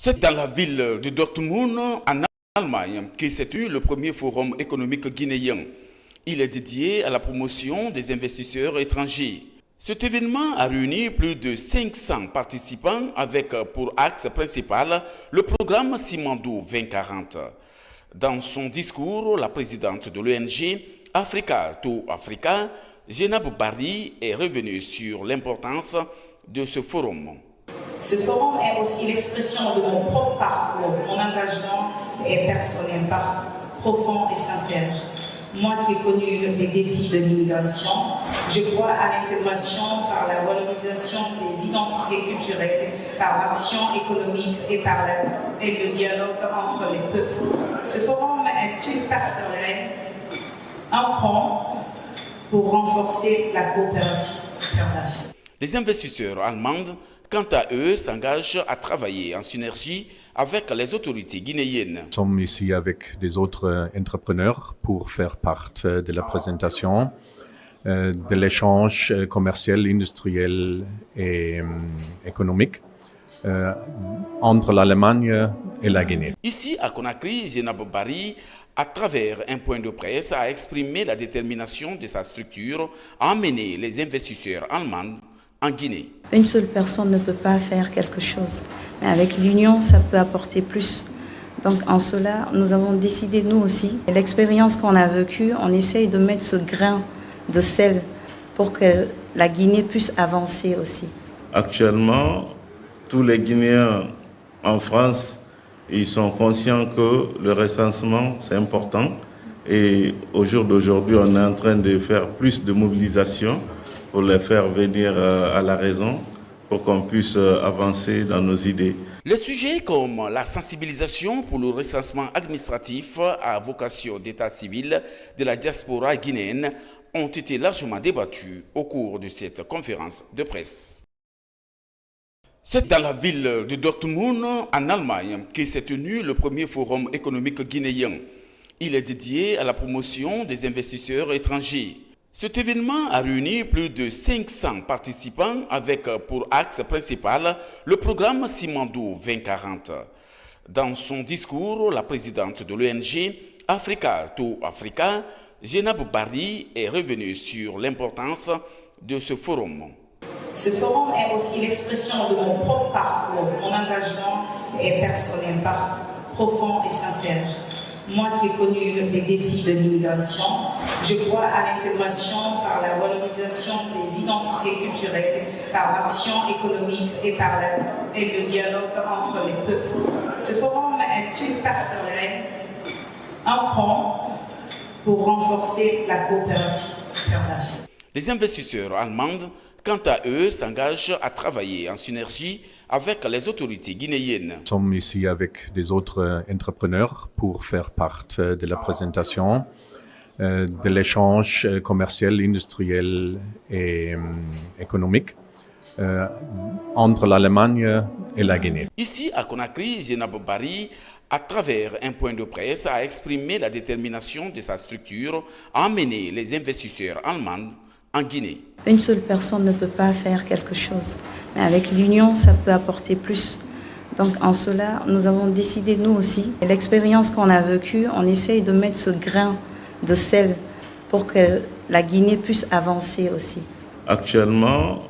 C'est dans la ville de Dortmund, en Allemagne, que s'est tenu le premier forum économique guinéen. Il est dédié à la promotion des investisseurs étrangers. Cet événement a réuni plus de 500 participants avec pour axe principal le programme Simandou 2040. Dans son discours, la présidente de l'ONG Africa to Africa, Jenab Barry, est revenue sur l'importance de ce forum. Ce forum est aussi l'expression de mon propre parcours. Mon engagement est personnel, profond et sincère. Moi qui ai connu les défis de l'immigration, je crois à l'intégration par la valorisation des identités culturelles, par l'action économique et le dialogue entre les peuples. Ce forum est une passerelle, un pont pour renforcer la coopération. Les investisseurs allemands, quant à eux, s'engagent à travailler en synergie avec les autorités guinéennes. Nous sommes ici avec des autres entrepreneurs pour faire part de la présentation de l'échange commercial, industriel et économique entre l'Allemagne et la Guinée. Ici à Conakry, Jenab Barry, à travers un point de presse, a exprimé la détermination de sa structure à amener les investisseurs allemands en Guinée. Une seule personne ne peut pas faire quelque chose, mais avec l'union, ça peut apporter plus. Donc en cela, nous avons décidé, nous aussi, l'expérience qu'on a vécue, on essaye de mettre ce grain de sel pour que la Guinée puisse avancer aussi. Actuellement, tous les Guinéens en France, ils sont conscients que le recensement, c'est important. Et au jour d'aujourd'hui, on est en train de faire plus de mobilisation pour les faire venir à la raison, pour qu'on puisse avancer dans nos idées. Les sujets comme la sensibilisation pour le recensement administratif à vocation d'état civil de la diaspora guinéenne ont été largement débattus au cours de cette conférence de presse. C'est dans la ville de Dortmund, en Allemagne, que s'est tenu le premier forum économique guinéen. Il est dédié à la promotion des investisseurs étrangers. Cet événement a réuni plus de 500 participants avec pour axe principal le programme Simandou 2040. Dans son discours, la présidente de l'ONG Africa to Africa, Jenab Barry, est revenue sur l'importance de ce forum. Ce forum est aussi l'expression de mon propre parcours. Mon engagement est personnel, profond et sincère. Moi qui ai connu les défis de l'immigration, je crois à l'intégration par la valorisation des identités culturelles, par l'action économique et le dialogue entre les peuples. Ce forum est une passerelle, un pont pour renforcer la coopération. Les investisseurs allemands, quant à eux, s'engagent à travailler en synergie avec les autorités guinéennes. Nous sommes ici avec des autres entrepreneurs pour faire part de la présentation de l'échange commercial, industriel et économique entre l'Allemagne et la Guinée. Ici à Conakry, Jenab Barry, à travers un point de presse, a exprimé la détermination de sa structure à amener les investisseurs allemands en Guinée. Une seule personne ne peut pas faire quelque chose, mais avec l'union, ça peut apporter plus. Donc en cela, nous avons décidé, nous aussi, l'expérience qu'on a vécue, on essaye de mettre ce grain de sel pour que la Guinée puisse avancer aussi. Actuellement,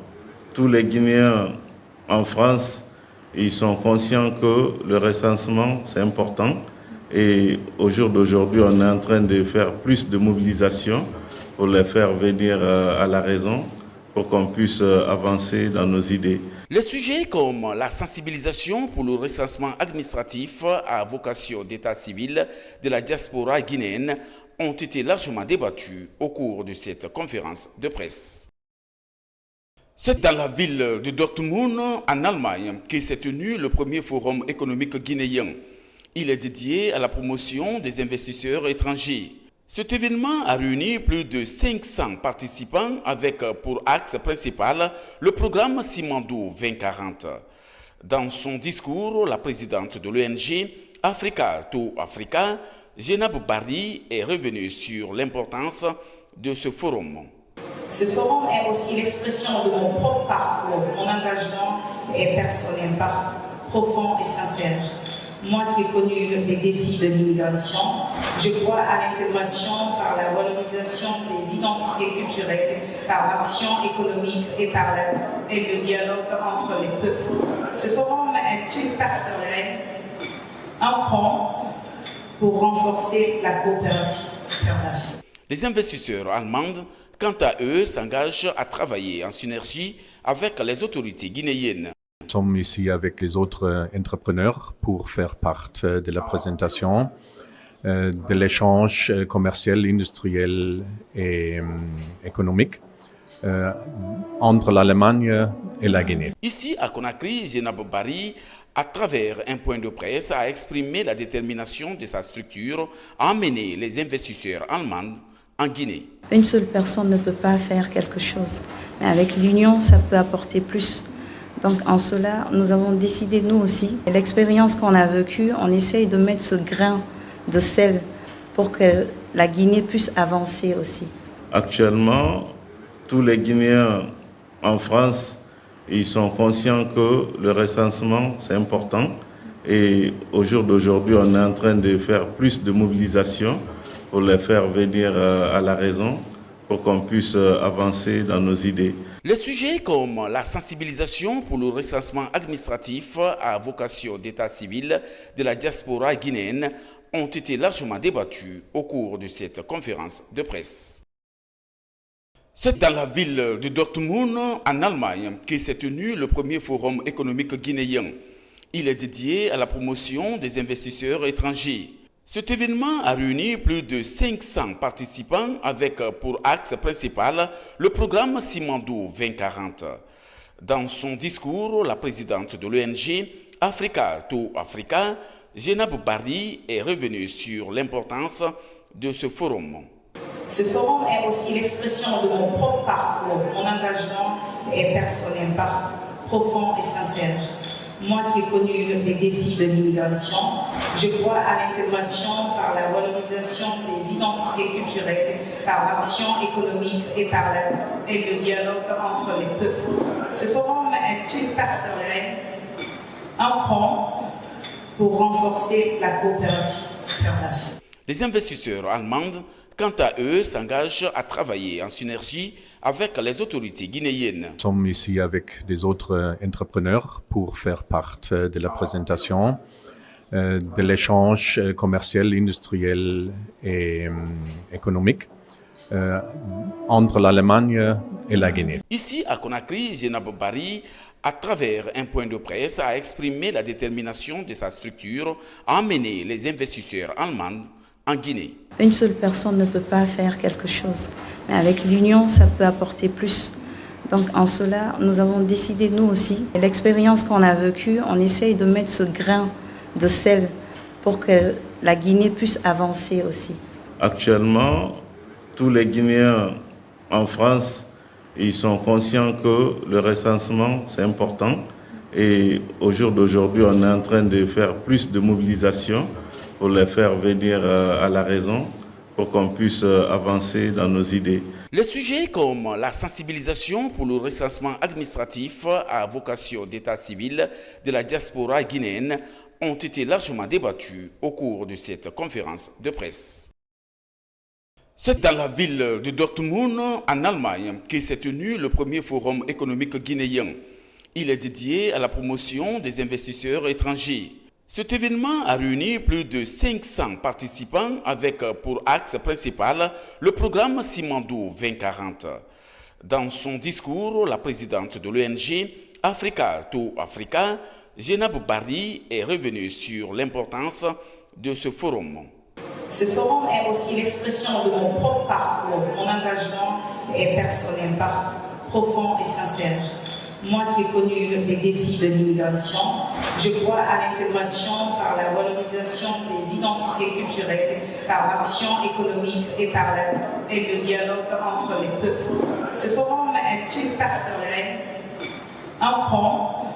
tous les Guinéens en France, ils sont conscients que le recensement, c'est important. Et au jour d'aujourd'hui, on est en train de faire plus de mobilisation pour les faire venir à la raison, pour qu'on puisse avancer dans nos idées. Les sujets comme la sensibilisation pour le recensement administratif à vocation d'état civil de la diaspora guinéenne ont été largement débattus au cours de cette conférence de presse. C'est dans la ville de Dortmund, en Allemagne, que s'est tenu le premier forum économique guinéen. Il est dédié à la promotion des investisseurs étrangers. Cet événement a réuni plus de 500 participants avec pour axe principal le programme Simandou 2040. Dans son discours, la présidente de l'ONG Africa to Africa, Jenab Barry, est revenue sur l'importance de ce forum. Ce forum est aussi l'expression de mon propre parcours. Mon engagement est personnel, profond et sincère. Moi qui ai connu les défis de l'immigration, je crois à l'intégration par la valorisation des identités culturelles, par l'action économique et le dialogue entre les peuples. Ce forum est une passerelle, un pont pour renforcer la coopération internationale. Les investisseurs allemands, quant à eux, s'engagent à travailler en synergie avec les autorités guinéennes. Nous sommes ici avec les autres entrepreneurs pour faire part de la présentation de l'échange commercial, industriel et économique entre l'Allemagne et la Guinée. Ici, à Conakry, Jenab Barry, à travers un point de presse, a exprimé la détermination de sa structure à emmener les investisseurs allemands en Guinée. Une seule personne ne peut pas faire quelque chose, mais avec l'union, ça peut apporter plus. Donc en cela, nous avons décidé, nous aussi, l'expérience qu'on a vécue, on essaye de mettre ce grain de sel pour que la Guinée puisse avancer aussi. Actuellement, tous les Guinéens en France, ils sont conscients que le recensement, c'est important. Et au jour d'aujourd'hui, on est en train de faire plus de mobilisation pour les faire venir à la raison, pour qu'on puisse avancer dans nos idées. Les sujets comme la sensibilisation pour le recensement administratif à vocation d'état civil de la diaspora guinéenne ont été largement débattus au cours de cette conférence de presse. C'est dans la ville de Dortmund, en Allemagne, que s'est tenu le premier forum économique guinéen. Il est dédié à la promotion des investisseurs étrangers. Cet événement a réuni plus de 500 participants avec pour axe principal le programme Simandou 2040. Dans son discours, la présidente de l'ONG Africa to Africa, Jenab Barry, est revenue sur l'importance de ce forum. Ce forum est aussi l'expression de mon propre parcours. Mon engagement est personnel, profond et sincère. Moi qui ai connu les défis de l'immigration, je crois à l'intégration par la valorisation des identités culturelles, par l'action économique et le dialogue entre les peuples. Ce forum est une passerelle, un pont pour renforcer la coopération internationale. Les investisseurs allemands, quant à eux, s'engagent à travailler en synergie avec les autorités guinéennes. Nous sommes ici avec des autres entrepreneurs pour faire part de la présentation de l'échange commercial, industriel et économique entre l'Allemagne et la Guinée. Ici, à Conakry, Jenab Barry, à travers un point de presse, a exprimé la détermination de sa structure à emmener les investisseurs allemands en Guinée. Une seule personne ne peut pas faire quelque chose, mais avec l'union, ça peut apporter plus. Donc en cela, nous avons décidé, nous aussi, l'expérience qu'on a vécue, on essaye de mettre ce grain de sel pour que la Guinée puisse avancer aussi. Actuellement, tous les Guinéens en France, ils sont conscients que le recensement, c'est important. Et au jour d'aujourd'hui, on est en train de faire plus de mobilisation pour les faire venir à la raison, pour qu'on puisse avancer dans nos idées. Les sujets comme la sensibilisation pour le recensement administratif à vocation d'état civil de la diaspora guinéenne ont été largement débattus au cours de cette conférence de presse. C'est dans la ville de Dortmund, en Allemagne, que s'est tenu le premier forum économique guinéen. Il est dédié à la promotion des investisseurs étrangers. Cet événement a réuni plus de 500 participants avec pour axe principal le programme Simandou 2040. Dans son discours, la présidente de l'ONG Africa to Africa, Jenab Barry, est revenue sur l'importance de ce forum. Ce forum est aussi l'expression de mon propre parcours. Mon engagement est personnel, profond et sincère. Moi qui ai connu les défis de l'immigration, je crois à l'intégration par la valorisation des identités culturelles, par l'action économique et le dialogue entre les peuples. Ce forum est une passerelle, un pont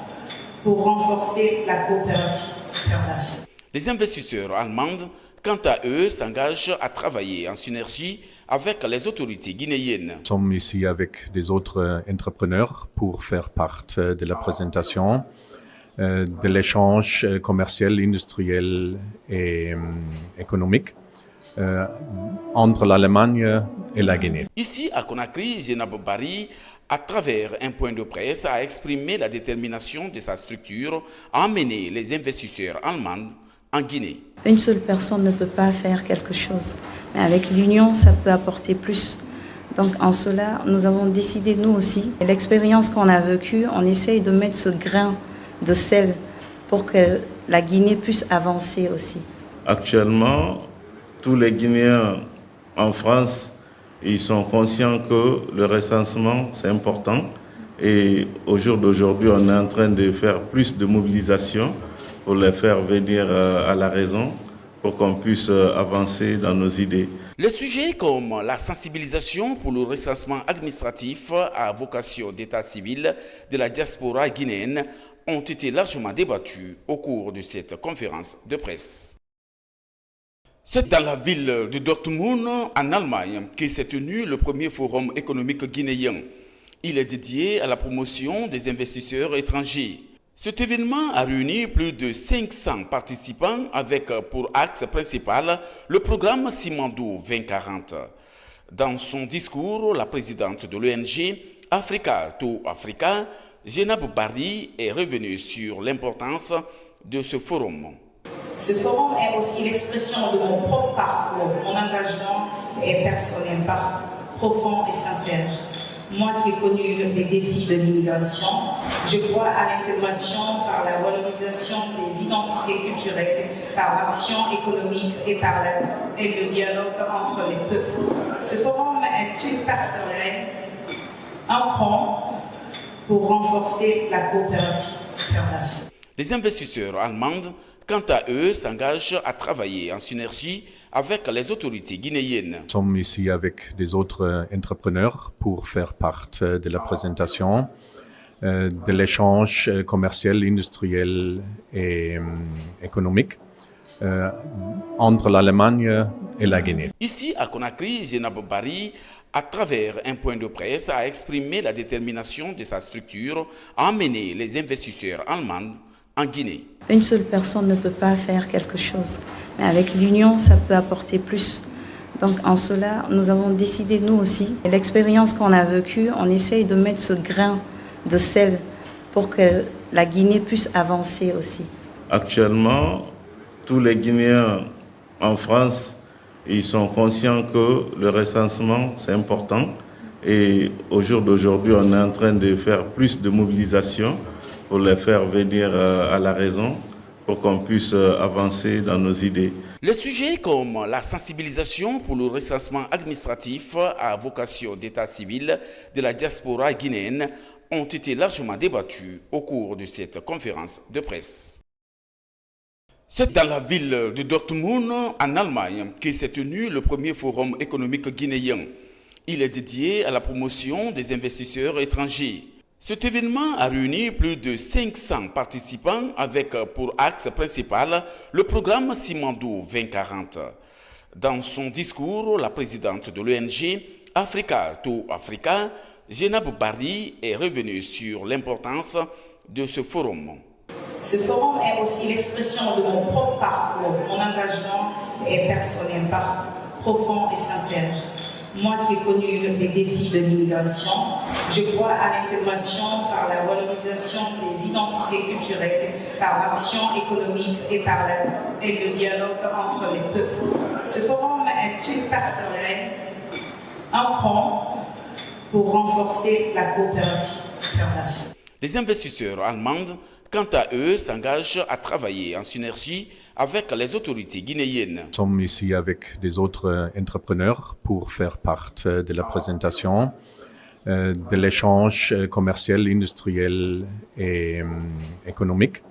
pour renforcer la coopération internationale. Les investisseurs allemands, quant à eux, s'engagent à travailler en synergie avec les autorités guinéennes. Nous sommes ici avec des autres entrepreneurs pour faire part de la présentation de l'échange commercial, industriel et économique entre l'Allemagne et la Guinée. Ici, à Conakry, Jenab Barry, à travers un point de presse, a exprimé la détermination de sa structure à emmener les investisseurs allemands en Guinée. Une seule personne ne peut pas faire quelque chose, mais avec l'union, ça peut apporter plus. Donc en cela, nous avons décidé, nous aussi, l'expérience qu'on a vécue, on essaye de mettre ce grain de sel pour que la Guinée puisse avancer aussi. Actuellement, tous les Guinéens en France, ils sont conscients que le recensement, c'est important. Et au jour d'aujourd'hui, on est en train de faire plus de mobilisation pour les faire venir à la raison, pour qu'on puisse avancer dans nos idées. Les sujets comme la sensibilisation pour le recensement administratif à vocation d'état civil de la diaspora guinéenne ont été largement débattus au cours de cette conférence de presse. C'est dans la ville de Dortmund, en Allemagne, que s'est tenu le premier forum économique guinéen. Il est dédié à la promotion des investisseurs étrangers. Cet événement a réuni plus de 500 participants avec pour axe principal le programme Simandou 2040. Dans son discours, la présidente de l'ONG Africa to Africa, Jenab Barry, est revenue sur l'importance de ce forum. Ce forum est aussi l'expression de mon propre parcours. Mon engagement est personnel, profond et sincère. Moi qui ai connu les défis de l'immigration, je crois à l'intégration par la valorisation des identités culturelles, par l'action économique et le dialogue entre les peuples. Ce forum est une passerelle, un pont pour renforcer la coopération internationale. Les investisseurs allemands, quant à eux, s'engagent à travailler en synergie avec les autorités guinéennes. Nous sommes ici avec des autres entrepreneurs pour faire part de la présentation de l'échange commercial, industriel et économique entre l'Allemagne et la Guinée. Ici, à Conakry, Jenab Barry, à travers un point de presse, a exprimé la détermination de sa structure à emmener les investisseurs allemands en Guinée. Une seule personne ne peut pas faire quelque chose, mais avec l'union, ça peut apporter plus. Donc en cela, nous avons décidé, nous aussi, l'expérience qu'on a vécue, on essaye de mettre ce grain de sel pour que la Guinée puisse avancer aussi. Actuellement, tous les Guinéens en France, ils sont conscients que le recensement, c'est important. Et au jour d'aujourd'hui, on est en train de faire plus de mobilisation pour les faire venir à la raison, pour qu'on puisse avancer dans nos idées. Les sujets comme la sensibilisation pour le recensement administratif à vocation d'état civil de la diaspora guinéenne ont été largement débattus au cours de cette conférence de presse. C'est dans la ville de Dortmund, en Allemagne, que s'est tenu le premier forum économique guinéen. Il est dédié à la promotion des investisseurs étrangers. Cet événement a réuni plus de 500 participants avec pour axe principal le programme Simandou 2040. Dans son discours, la présidente de l'ONG Africa to Africa, Jenab Barry, est revenue sur l'importance de ce forum. Ce forum est aussi l'expression de mon propre parcours. Mon engagement est personnel, profond et sincère. Moi qui ai connu les défis de l'immigration, je crois à l'intégration par la valorisation des identités culturelles, par l'action économique et le dialogue entre les peuples. Ce forum est une passerelle, un pont pour renforcer la coopération internationale. Les investisseurs allemands, quant à eux, s'engagent à travailler en synergie avec les autorités guinéennes. Nous sommes ici avec des autres entrepreneurs pour faire part de la présentation de l'échange commercial, industriel et économique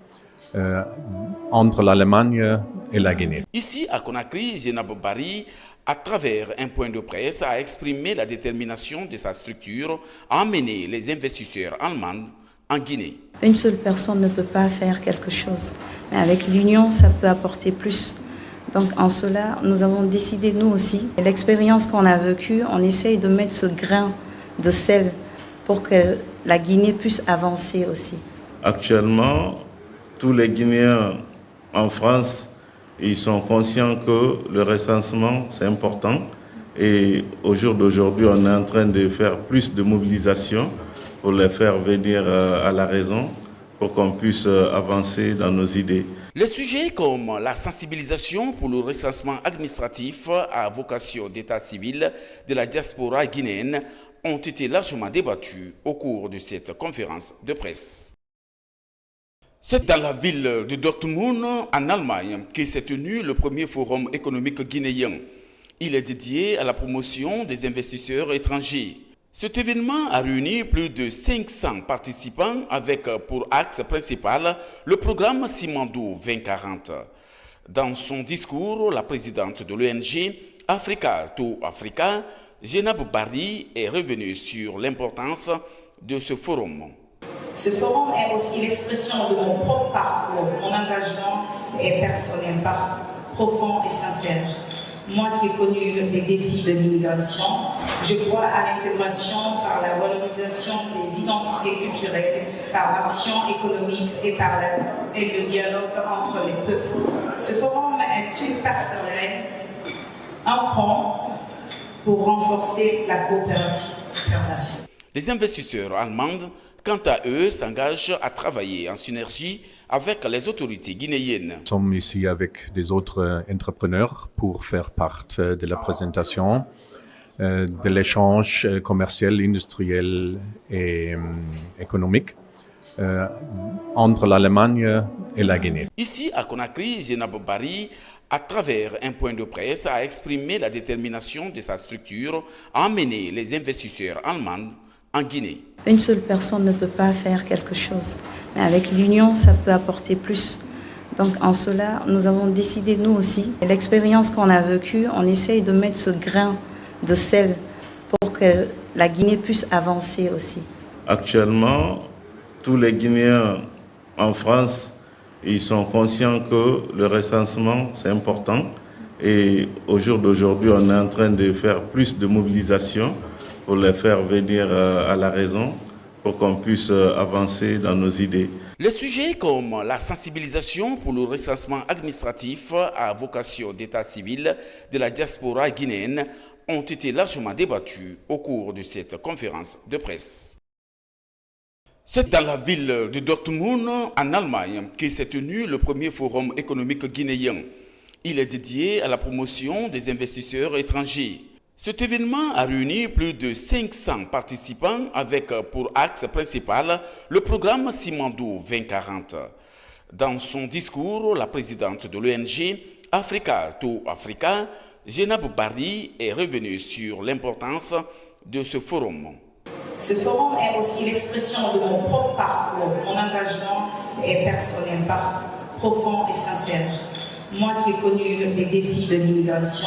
entre l'Allemagne et la Guinée. Ici, à Conakry, Jenab Barry, à travers un point de presse, a exprimé la détermination de sa structure à emmener les investisseurs allemands en Guinée. Une seule personne ne peut pas faire quelque chose, mais avec l'union, ça peut apporter plus. Donc en cela, nous avons décidé, nous aussi, l'expérience qu'on a vécue, on essaye de mettre ce grain de sel pour que la Guinée puisse avancer aussi. Actuellement, tous les Guinéens en France, ils sont conscients que le recensement, c'est important. Et au jour d'aujourd'hui, on est en train de faire plus de mobilisation pour les faire venir à la raison, pour qu'on puisse avancer dans nos idées. Les sujets comme la sensibilisation pour le recensement administratif à vocation d'état civil de la diaspora guinéenne ont été largement débattus au cours de cette conférence de presse. C'est dans la ville de Dortmund, en Allemagne, que s'est tenu le premier forum économique guinéen. Il est dédié à la promotion des investisseurs étrangers. Cet événement a réuni plus de 500 participants avec pour axe principal le programme Simandou 2040. Dans son discours, la présidente de l'ONG Africa to Africa, Jenab Barry, est revenue sur l'importance de ce forum. Ce forum est aussi l'expression de mon propre parcours. Mon engagement est personnel, profond et sincère. Moi qui ai connu les défis de l'immigration, je crois à l'intégration par la valorisation des identités culturelles, par l'action économique et le dialogue entre les peuples. Ce forum est une passerelle, un pont pour renforcer la coopération internationale. Les investisseurs allemands, quant à eux, s'engagent à travailler en synergie avec les autorités guinéennes. Nous sommes ici avec des autres entrepreneurs pour faire part de la présentation de l'échange commercial, industriel et économique entre l'Allemagne et la Guinée. Ici, à Conakry, Jenab Barry, à travers un point de presse, a exprimé la détermination de sa structure à amener les investisseurs allemands en Guinée. Une seule personne ne peut pas faire quelque chose, mais avec l'union, ça peut apporter plus. Donc en cela, nous avons décidé, nous aussi, l'expérience qu'on a vécue, on essaye de mettre ce grain de sel pour que la Guinée puisse avancer aussi. Actuellement, tous les Guinéens en France, ils sont conscients que le recensement, c'est important. Et au jour d'aujourd'hui, on est en train de faire plus de mobilisation pour les faire venir à la raison, pour qu'on puisse avancer dans nos idées. Les sujets comme la sensibilisation pour le recensement administratif à vocation d'état civil de la diaspora guinéenne ont été largement débattus au cours de cette conférence de presse. C'est dans la ville de Dortmund, en Allemagne, que s'est tenu le premier forum économique guinéen. Il est dédié à la promotion des investisseurs étrangers. Cet événement a réuni plus de 500 participants avec pour axe principal le programme Simandou 2040. Dans son discours, la présidente de l'ONG Africa to Africa, Jenab Barry, est revenue sur l'importance de ce forum. Ce forum est aussi l'expression de mon propre parcours. Mon engagement est personnel, profond et sincère. Moi qui ai connu les défis de l'immigration,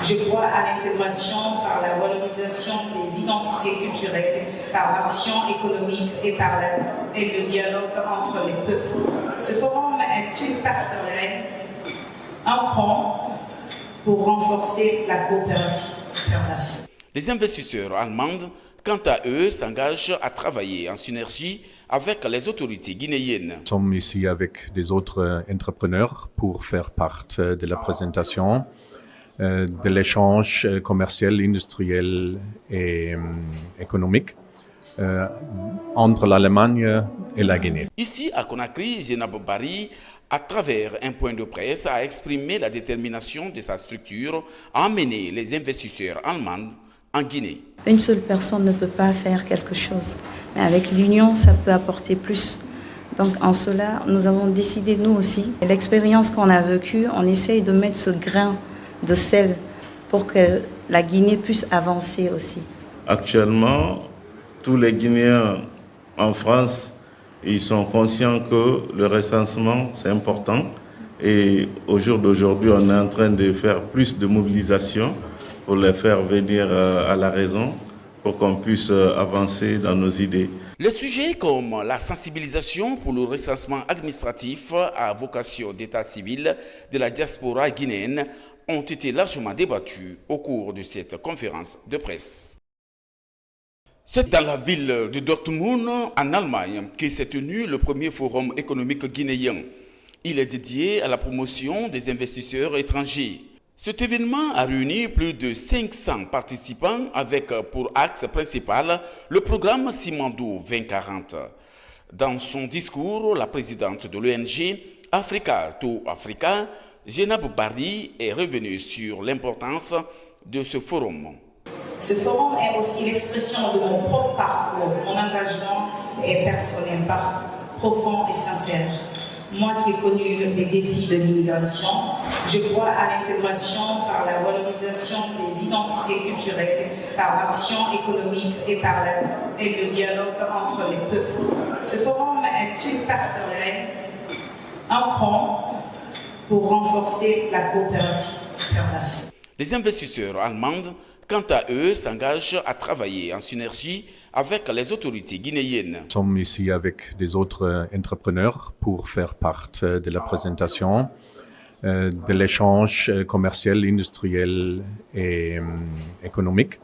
je crois à l'intégration par la valorisation des identités culturelles, par l'action économique et le dialogue entre les peuples. Ce forum est une passerelle, un pont pour renforcer la coopération internationale. Les investisseurs allemands, quant à eux, s'engagent à travailler en synergie avec les autorités guinéennes. Nous sommes ici avec des autres entrepreneurs pour faire part de la présentation de l'échange commercial, industriel et économique entre l'Allemagne et la Guinée. Ici, à Conakry, Jenab Barry, à travers un point de presse, a exprimé la détermination de sa structure à amener les investisseurs allemands en Guinée. Une seule personne ne peut pas faire quelque chose, mais avec l'union, ça peut apporter plus. Donc en cela, nous avons décidé, nous aussi, l'expérience qu'on a vécue, on essaye de mettre ce grain de sel pour que la Guinée puisse avancer aussi. Actuellement, tous les Guinéens en France, ils sont conscients que le recensement, c'est important. Et au jour d'aujourd'hui, on est en train de faire plus de mobilisation pour les faire venir à la raison, pour qu'on puisse avancer dans nos idées. Les sujets comme la sensibilisation pour le recensement administratif à vocation d'état civil de la diaspora guinéenne ont été largement débattus au cours de cette conférence de presse. C'est dans la ville de Dortmund, en Allemagne, que s'est tenu le premier forum économique guinéen. Il est dédié à la promotion des investisseurs étrangers. Cet événement a réuni plus de 500 participants avec pour axe principal le programme Simandou 2040. Dans son discours, la présidente de l'ONG Africa to Africa, Jenab Barry, est revenue sur l'importance de ce forum. Ce forum est aussi l'expression de mon propre parcours. Mon engagement est personnel, profond et sincère. Moi qui ai connu les défis de l'immigration, je crois à l'intégration par la valorisation des identités culturelles, par l'action économique et le dialogue entre les peuples. Ce forum est une passerelle, un pont pour renforcer la coopération internationale. Les investisseurs allemands, quant à eux, s'engagent à travailler en synergie avec les autorités guinéennes. Nous sommes ici avec des autres entrepreneurs pour faire part de la présentation de l'échange commercial, industriel et économique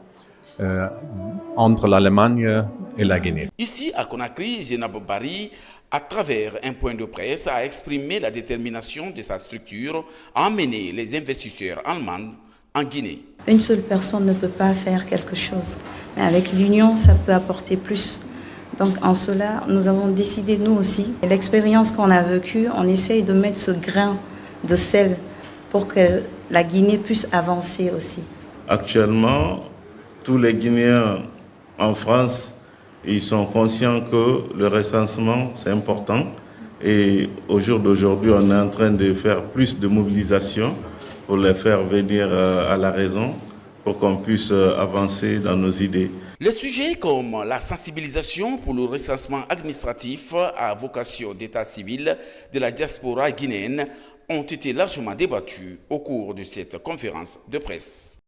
entre l'Allemagne et la Guinée. Ici, à Conakry, Jenab Barry, à travers un point de presse, a exprimé la détermination de sa structure à emmener les investisseurs allemands en Guinée. Une seule personne ne peut pas faire quelque chose, mais avec l'union, ça peut apporter plus. Donc en cela, nous avons décidé, nous aussi, l'expérience qu'on a vécue, on essaye de mettre ce grain de sel pour que la Guinée puisse avancer aussi. Actuellement, tous les Guinéens en France, ils sont conscients que le recensement, c'est important. Et au jour d'aujourd'hui, on est en train de faire plus de mobilisation pour les faire venir à la raison, pour qu'on puisse avancer dans nos idées. Les sujets comme la sensibilisation pour le recensement administratif à vocation d'état civil de la diaspora guinéenne ont été largement débattus au cours de cette conférence de presse.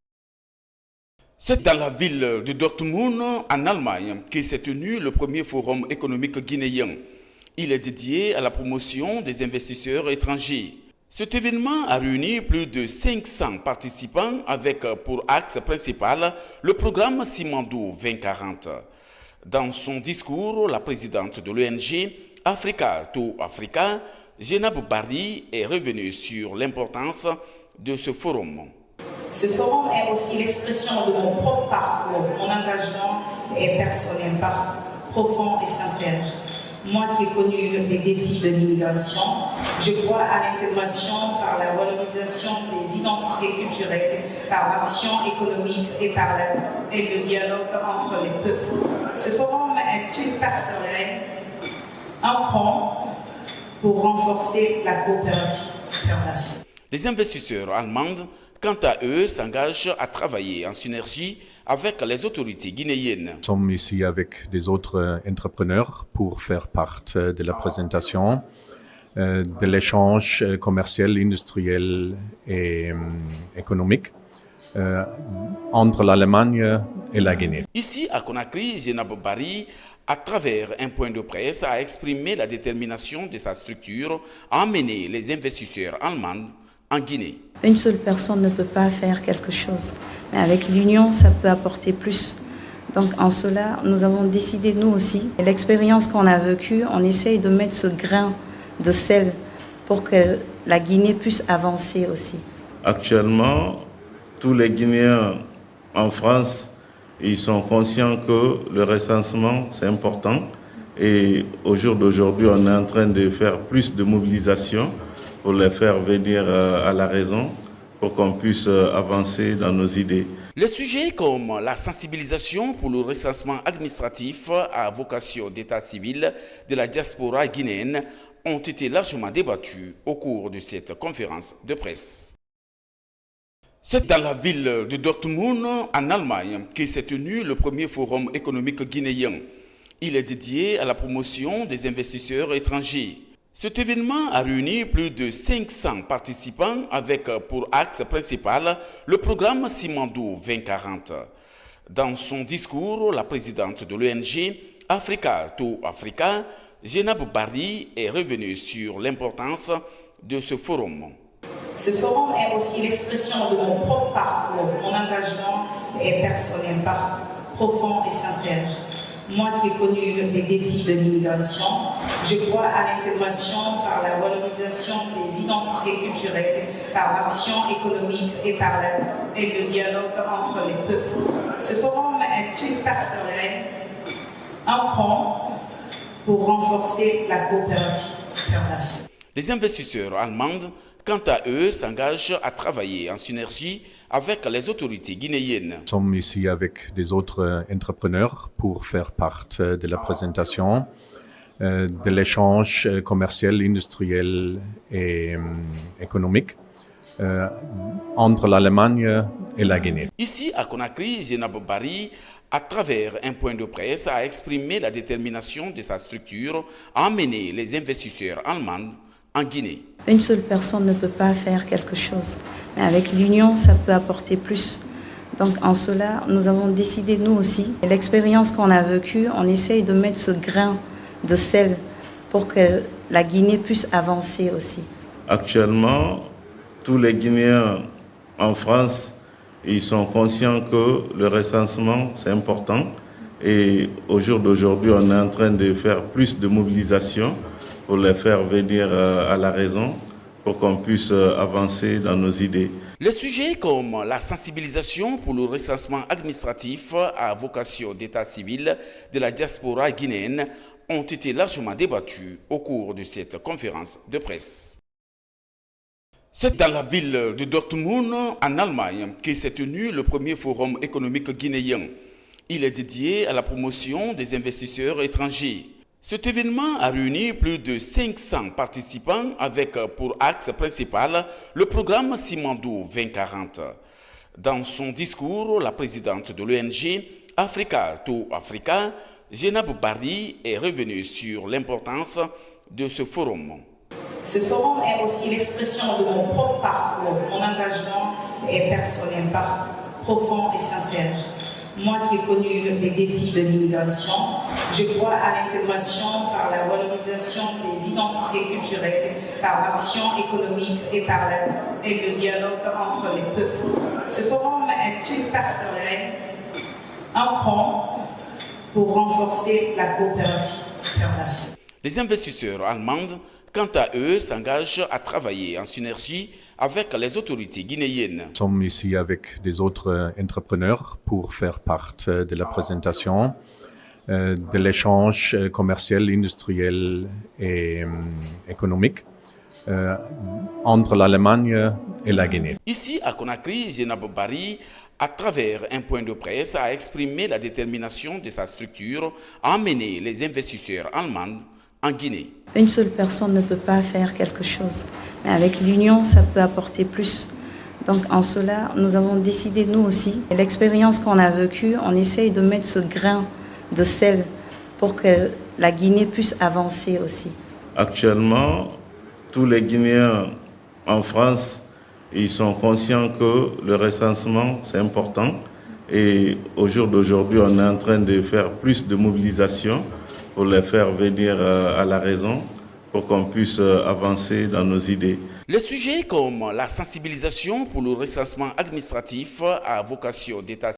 C'est dans la ville de Dortmund, en Allemagne, que s'est tenu le premier forum économique guinéen. Il est dédié à la promotion des investisseurs étrangers. Cet événement a réuni plus de 500 participants avec pour axe principal le programme Simandou 2040. Dans son discours, la présidente de l'ONG Africa to Africa, Jenab Barry, est revenue sur l'importance de ce forum. Ce forum est aussi l'expression de mon propre parcours. Mon engagement est personnel, profond et sincère. Moi qui ai connu les défis de l'immigration, je crois à l'intégration par la valorisation des identités culturelles, par l'action économique et le dialogue entre les peuples. Ce forum est une passerelle, un pont pour renforcer la coopération internationale. Les investisseurs allemands, quant à eux, s'engagent à travailler en synergie avec les autorités guinéennes. Nous sommes ici avec des autres entrepreneurs pour faire part de la présentation de l'échange commercial, industriel et économique entre l'Allemagne et la Guinée. Ici, à Conakry, Jenab Barry, à travers un point de presse, a exprimé la détermination de sa structure à emmener les investisseurs allemands en Guinée. Une seule personne ne peut pas faire quelque chose, mais avec l'union, ça peut apporter plus. Donc en cela, nous avons décidé, nous aussi, l'expérience qu'on a vécue, on essaye de mettre ce grain de sel pour que la Guinée puisse avancer aussi. Actuellement, tous les Guinéens en France, ils sont conscients que le recensement, c'est important. Et au jour d'aujourd'hui, on est en train de faire plus de mobilisation pour les faire venir à la raison, pour qu'on puisse avancer dans nos idées. Les sujets comme la sensibilisation pour le recensement administratif à vocation d'état civil de la diaspora guinéenne ont été largement débattus au cours de cette conférence de presse. C'est dans la ville de Dortmund, en Allemagne, que s'est tenu le premier forum économique guinéen. Il est dédié à la promotion des investisseurs étrangers. Cet événement a réuni plus de 500 participants avec pour axe principal le programme Simandou 2040. Dans son discours, la présidente de l'ONG Africa to Africa, Jenab Barry, est revenue sur l'importance de ce forum. Ce forum est aussi l'expression de mon propre parcours. Mon engagement est personnel, profond et sincère. Moi qui ai connu les défis de l'immigration, je crois à l'intégration par la valorisation des identités culturelles, par l'action économique et le dialogue entre les peuples. Ce forum est une passerelle, un pont pour renforcer la coopération internationale. Les investisseurs allemands, quant à eux, s'engagent à travailler en synergie avec les autorités guinéennes. Nous sommes ici avec des autres entrepreneurs pour faire part de la présentation de l'échange commercial, industriel et économique entre l'Allemagne et la Guinée. Ici, à Conakry, Jenab Barry, à travers un point de presse, a exprimé la détermination de sa structure à emmener les investisseurs allemands en Guinée. Une seule personne ne peut pas faire quelque chose, mais avec l'union, ça peut apporter plus. Donc en cela, nous avons décidé, nous aussi, l'expérience qu'on a vécue, on essaye de mettre ce grain de sel pour que la Guinée puisse avancer aussi. Actuellement, tous les Guinéens en France, ils sont conscients que le recensement, c'est important. Et au jour d'aujourd'hui, on est en train de faire plus de mobilisation pour les faire venir à la raison, pour qu'on puisse avancer dans nos idées. Les sujets comme la sensibilisation pour le recensement administratif à vocation d'état civil de la diaspora guinéenne ont été largement débattus au cours de cette conférence de presse. C'est dans la ville de Dortmund, en Allemagne, que s'est tenu le premier forum économique guinéen. Il est dédié à la promotion des investisseurs étrangers. Cet événement a réuni plus de 500 participants avec pour axe principal le programme Simandou 2040. Dans son discours, la présidente de l'ONG Africa to Africa, Jenab Barry, est revenue sur l'importance de ce forum. Ce forum est aussi l'expression de mon propre parcours. Mon engagement est personnel, profond et sincère. Moi qui ai connu les défis de l'immigration, je crois à l'intégration par la valorisation des identités culturelles, par l'action économique et le dialogue entre les peuples. Ce forum est une passerelle, un pont pour renforcer la coopération internationale. Les investisseurs allemands, quant à eux, s'engagent à travailler en synergie avec les autorités guinéennes. Nous sommes ici avec des autres entrepreneurs pour faire part de la présentation de l'échange commercial, industriel et économique entre l'Allemagne et la Guinée. Ici, à Conakry, Jenab Barry, à travers un point de presse, a exprimé la détermination de sa structure à emmener les investisseurs allemands en Guinée. Une seule personne ne peut pas faire quelque chose, mais avec l'union, ça peut apporter plus. Donc en cela, nous avons décidé, nous aussi, l'expérience qu'on a vécue, on essaye de mettre ce grain de sel pour que la Guinée puisse avancer aussi. Actuellement, tous les Guinéens en France, ils sont conscients que le recensement, c'est important. Et au jour d'aujourd'hui, on est en train de faire plus de mobilisation pour les faire venir à la raison, pour qu'on puisse avancer dans nos idées. Les sujets comme la sensibilisation pour le recensement administratif à vocation d'état